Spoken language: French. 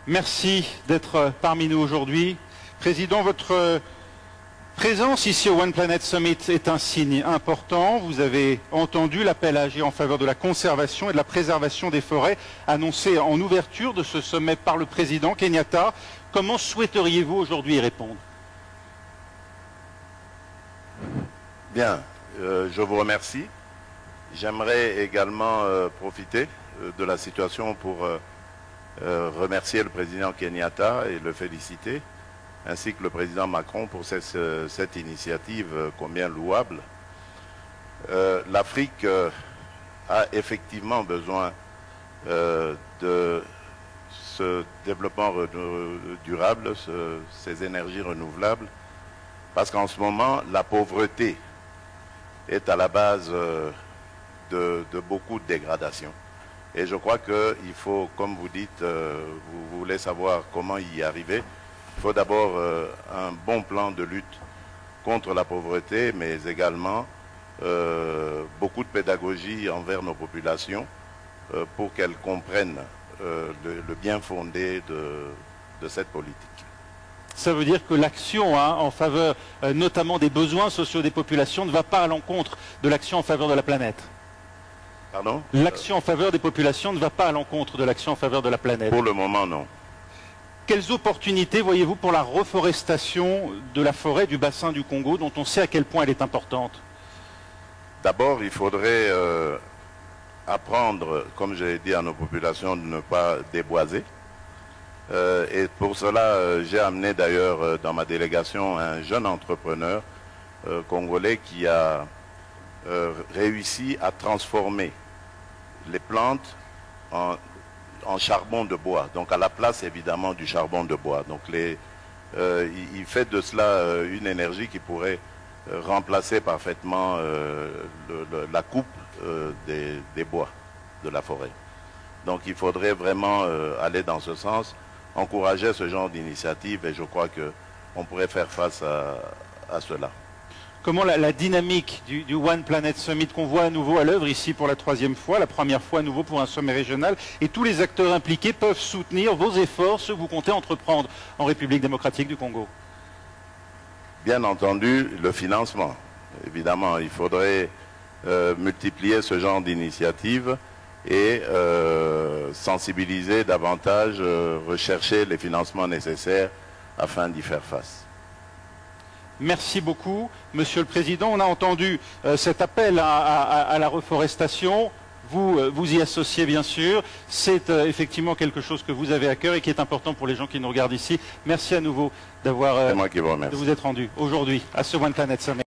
Merci d'être parmi nous aujourd'hui. Président, votre présence ici au One Planet Summit est un signe important. Vous avez entendu l'appel à agir en faveur de la conservation et de la préservation des forêts annoncé en ouverture de ce sommet par le président Kenyatta. Comment souhaiteriez-vous aujourd'hui y répondre? Bien, je vous remercie. J'aimerais également profiter de la situation pour remercier le président Kenyatta et le féliciter, ainsi que le président Macron pour cette initiative combien louable. L'Afrique a effectivement besoin de ce développement durable, ces énergies renouvelables, parce qu'en ce moment, la pauvreté est à la base de beaucoup de dégradations. Et je crois qu'il faut, comme vous dites, vous voulez savoir comment y arriver. Il faut d'abord un bon plan de lutte contre la pauvreté, mais également beaucoup de pédagogie envers nos populations pour qu'elles comprennent le bien fondé de cette politique. Ça veut dire que l'action en faveur notamment des besoins sociaux des populations ne va pas à l'encontre de l'action en faveur de la planète. Pardon? L'action en faveur des populations ne va pas à l'encontre de l'action en faveur de la planète. Pour le moment, non. Quelles opportunités voyez-vous pour la reforestation de la forêt du bassin du Congo, dont on sait à quel point elle est importante? D'abord, il faudrait apprendre, comme j'ai dit à nos populations, de ne pas déboiser. Et pour cela, j'ai amené d'ailleurs dans ma délégation un jeune entrepreneur congolais qui a réussi à transformer les plantes en charbon de bois, donc à la place évidemment du charbon de bois. Donc il fait de cela une énergie qui pourrait remplacer parfaitement la coupe des bois de la forêt. Donc il faudrait vraiment aller dans ce sens, encourager ce genre d'initiative, et je crois qu'on pourrait faire face à cela. Comment la dynamique du One Planet Summit qu'on voit à nouveau à l'œuvre ici pour la 3e fois, la première fois à nouveau pour un sommet régional, et tous les acteurs impliqués peuvent soutenir vos efforts, ceux que vous comptez entreprendre en République démocratique du Congo? Bien entendu, le financement. Évidemment, il faudrait multiplier ce genre d'initiatives et sensibiliser davantage, rechercher les financements nécessaires afin d'y faire face. Merci beaucoup, Monsieur le Président. On a entendu cet appel à la reforestation. Vous y associez bien sûr. C'est effectivement quelque chose que vous avez à cœur et qui est important pour les gens qui nous regardent ici. Merci à nouveau de vous être rendu aujourd'hui à ce One Planet Summit.